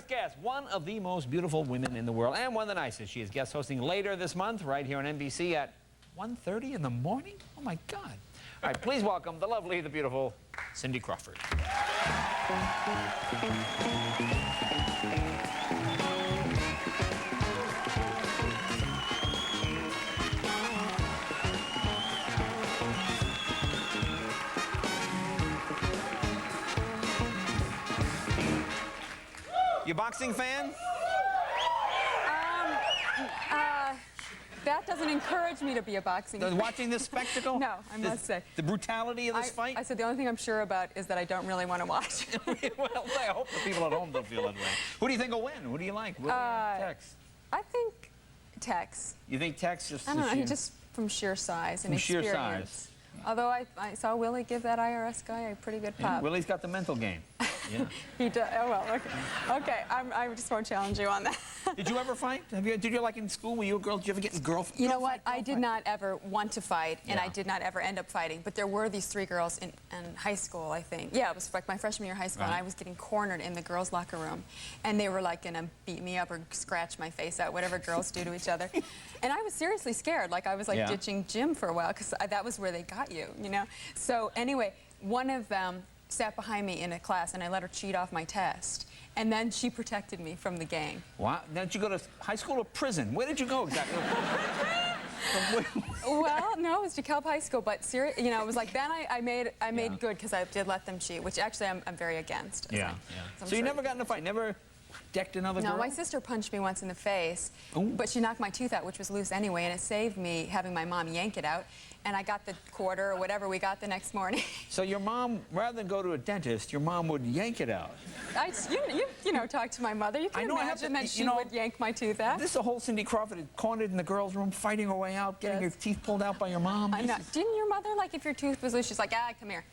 first guest, one of the most beautiful women in the world and one of the nicest. She is guest hosting later this month right here on NBC at 1:30 in the morning. Oh, my God. All right, please welcome the lovely, the beautiful Cindy Crawford. You a boxing fan? That doesn't encourage me to be a boxing fan. Watching this spectacle? No, I must say. The brutality of this fight? I said the only thing I'm sure about is that I don't really want to watch. Well, I hope the people at home don't feel that way. Who do you think will win? Who do you like? Tex? I think Tex. You think Tex just... I don't know, just from sheer size and experience. Sheer size. Although I saw Willie give that IRS guy a pretty good pop. Yeah, Willie's got the mental game. Yeah. He does. Oh, well, okay. Okay, I just won't challenge you on that. Did you ever fight? Did you like in school when you were a girl? Did you ever get in You know what? I did not ever want to fight, and I did not ever end up fighting. But there were these 3 girls in high school, I think. Yeah, it was like my freshman year of high school, and I was getting cornered in the girls' locker room. And they were like gonna beat me up or scratch my face out, whatever girls do to each other. And I was seriously scared. Like I was like ditching gym for a while, because that was where they got you, you know? So anyway, one of them sat behind me in a class, and I let her cheat off my test. And then she protected me from the gang. Wow. Did you go to high school or prison? Where did you go exactly? Well, no, it was DeKalb High School, but you know, it was like then I made good because I did let them cheat, which actually I'm very against. Yeah, yeah. So you never got in a fight? Never decked another girl? No, my sister punched me once in the face, but she knocked my tooth out, which was loose anyway, and it saved me having my mom yank it out. And I got the quarter or whatever we got the next morning. So your mom, rather than go to a dentist, your mom would yank it out. You know, talk to my mother. You can imagine that she would yank my tooth out. This is the whole Cindy Crawford cornered in the girls' room, fighting her way out, getting her teeth pulled out by your mom. I know. Didn't your mother, like, if your tooth was loose, she's like, come here.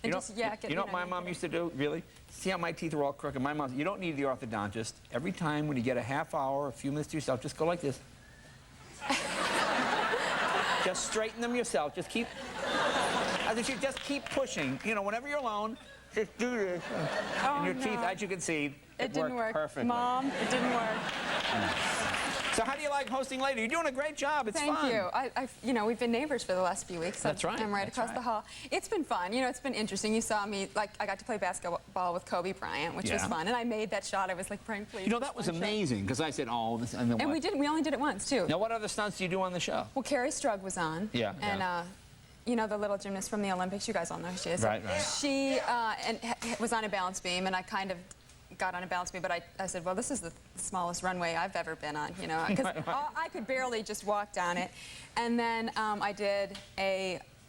And you know what my mom used to do, really? See how my teeth are all crooked? My mom, you don't need the orthodontist. Every time when you get a half hour, a few minutes to yourself, just go like this. Just straighten them yourself. Just keep, just keep pushing. You know, whenever you're alone, just do this. And your teeth, as you can see, it didn't work perfectly. Mom, it didn't work. So how do you like hosting later? You're doing a great job. It's fun. Thank you. You know, we've been neighbors for the last few weeks. That's right. I'm right across the hall. It's been fun. You know, it's been interesting. You saw me, like, I got to play basketball with Kobe Bryant, which was fun. And I made that shot. I was like, Brian, please. You know, that was amazing, because I said, oh, this, and then and we only did it once, too. Now, what other stunts do you do on the show? Well, Carrie Strug was on. Yeah. And, you know, the little gymnast from the Olympics. You guys all know who she is. Right, right. She was on a balance beam, and I kind of got on a balance beam, but I said, well, this is the smallest runway I've ever been on, you know, because I could barely just walk down it. And then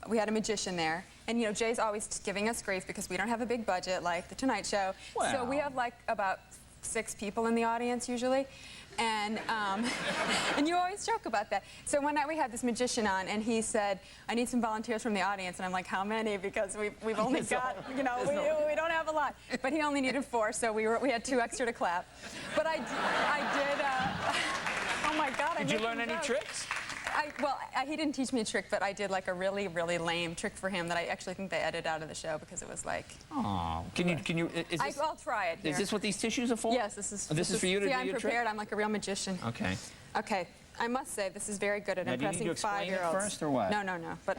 we had a magician there. And, you know, Jay's always giving us grief because we don't have a big budget like The Tonight Show. Well. So we have, like, about 6 people in the audience usually. And, and you always joke about that. So one night we had this magician on, and he said, I need some volunteers from the audience. And I'm like, how many? Because we've only got, you know, we don't have a lot. But he only needed 4, so we had 2 extra to clap. But I did, oh my God. Did you learn any tricks? He didn't teach me a trick, but I did like a really, really lame trick for him that I actually think they edited out of the show because it was like... Oh, I'll try it here. Is this what these tissues are for? Yes, this is... This is for you to do your trick? I'm prepared. I'm like a real magician. Okay. Okay. I must say, this is very good at impressing 5-year-olds. Do you need to explain it first, or what? No. But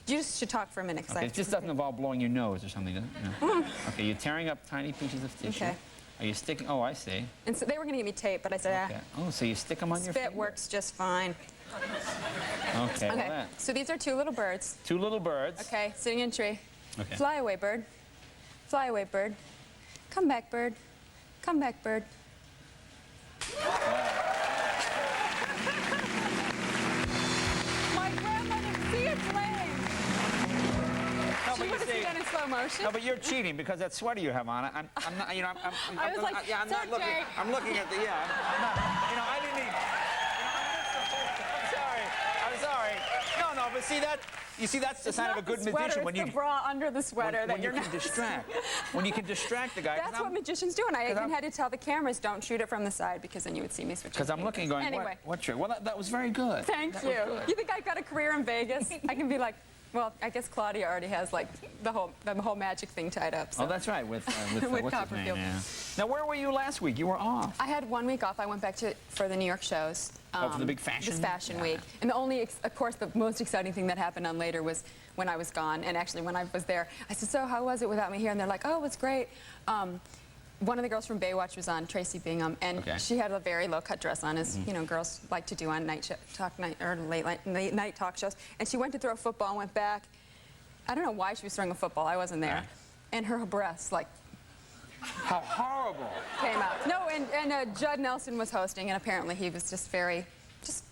you just should talk for a minute. Okay, it just doesn't involve blowing your nose or something, does it? No. Okay, you're tearing up tiny pieces of tissue. Okay. Are you sticking... Oh, I see. And so they were going to give me tape, but I said, okay. Oh, so you stick them on your finger? Spit works just fine. Okay. Okay. So these are 2 little birds. 2 little birds. Okay, sitting in a tree. Okay. Fly away, bird. Fly away, bird. Come back, bird. Come back, bird. My grandma didn't see it playing. No, she would have seen that in slow motion. No, but you're cheating because that sweater you have on. I'm not, you know, I was like, I'm not looking. Jay. I'm looking at the, you know, I didn't even. I'm sorry. No, but see that? You see, that's the sign of a good magician when you the bra under the sweater when you can distract. When you can distract the guy. That's what magicians do, and I even had to tell the cameras, don't shoot it from the side because then you would see me switching. Because I'm looking, going, anyway. What trick? Well, that was very good. Thank you. You think I've got a career in Vegas? I can be like, Well, I guess Claudia already has like the whole magic thing tied up. So. Oh, that's right, with With what's his name? Copperfield. Yeah. Now, where were you last week? You were off. I had 1 week off. I went back for the New York shows. For the big fashion? This fashion week. And the only, of course, the most exciting thing that happened on later was when I was gone. And actually, when I was there, I said, so how was it without me here? And they're like, oh, it was great. One of the girls from Baywatch was on, Tracy Bingham, and she had a very low-cut dress on, as you know, girls like to do on late night talk shows. And she went to throw a football and went back. I don't know why she was throwing a football. I wasn't there. And her breasts, like, how horrible. Came out. No, and Judd Nelson was hosting, and apparently he was just very,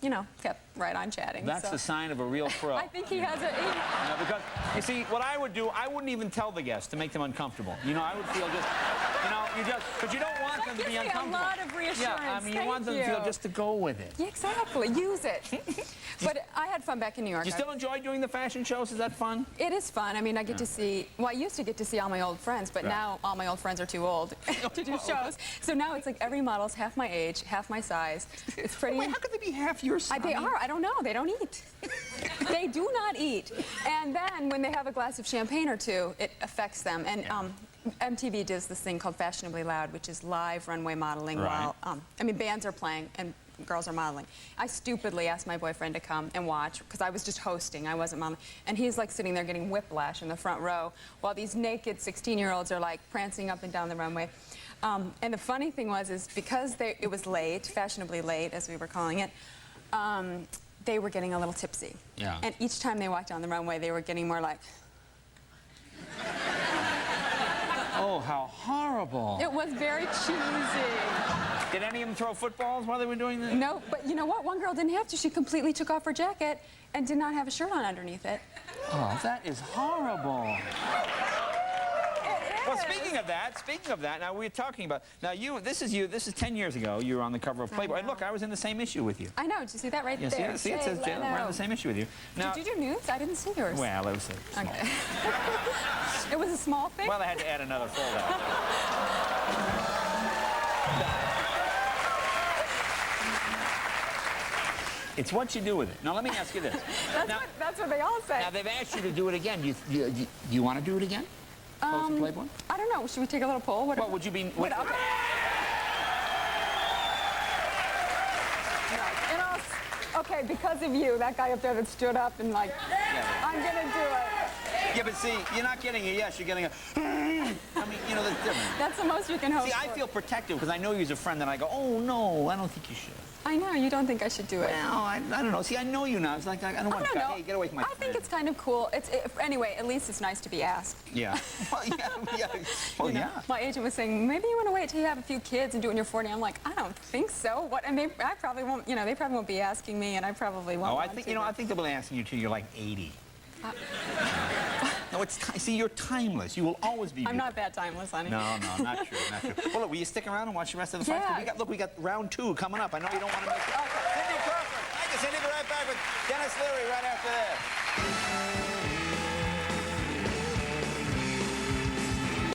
you know, kept right on chatting. That's the sign of a real pro. I think he has a... You know, because, you see, what I would do, I wouldn't even tell the guests to make them uncomfortable. You know, I would feel just, you know, but you don't want them to be uncomfortable. That gives me a lot of reassurance. Yeah, I mean, you want them to feel just to go with it. Yeah, exactly. Use it. But I had fun back in New York. Do you still enjoy doing the fashion shows? Is that fun? It is fun. I mean, I get to see, well, I used to get to see all my old friends, but now all my old friends are too old to do shows. So now it's like every model's half my age, half my size. It's pretty... Wait, how could they be half your size? They are. I don't know. They don't eat. They do not eat. And then when they have a glass of champagne or two, it affects them. And MTV does this thing called Fashionably Loud, which is live runway modeling while, I mean, bands are playing and girls are modeling. I stupidly asked my boyfriend to come and watch because I was just hosting. I wasn't modeling. And he's like sitting there getting whiplash in the front row while these naked 16-year-olds are like prancing up and down the runway. And the funny thing was because it was late, fashionably late as we were calling it, they were getting a little tipsy. Yeah. And each time they walked down the runway, they were getting more like... Oh, how horrible. It was very cheesy. Did any of them throw footballs while they were doing this? No, but you know what? One girl didn't have to. She completely took off her jacket and did not have a shirt on underneath it. Oh, that is horrible. It is. Well, speaking of that, now we're talking about, now this is 10 years ago, you were on the cover of Playboy. And look, I was in the same issue with you. I know, did you see that right there? Yeah, see, it says we're on the same issue with you. Now, did you do nudes? I didn't see yours. Well, it was small. Okay. It was a small thing? Well, I had to add another fold out. It's what you do with it. Now, let me ask you this. That's what they all say. Now, they've asked you to do it again. Do you want to do it again? Post in Playboy? I don't know. Should we take a little poll? Well, would you be... Okay, because of you, that guy up there that stood up and like, I'm gonna do it. Yeah, but see, you're not getting a yes, you're getting a... I mean, you know, that's different. That's the most you can hope for. See, I feel protective because I know you as a friend, and I go, oh, no, I don't think you should. I know, you don't think I should do it. Well, I don't know. See, I know you now. It's like, I don't want to... Hey, get away from my friend. I think it's kind of cool. Anyway, at least it's nice to be asked. Yeah. Well, yeah. Well, yeah. My agent was saying, maybe you want to wait till you have a few kids and do it when you're 40. I'm like, I don't think so. What? And I probably won't, you know, they probably won't be asking me, and I probably won't want to. You know, I think they'll be asking you till you're like 80. No, see, you're timeless. You will always be beautiful. I'm not that timeless, honey. No, not true, not true. Well, look, will you stick around and watch the rest of the fight? We got round 2 coming up. I know you don't want to miss it. Cindy Crawford. Thank you, Cindy. We'll be right back with Dennis Leary right after this.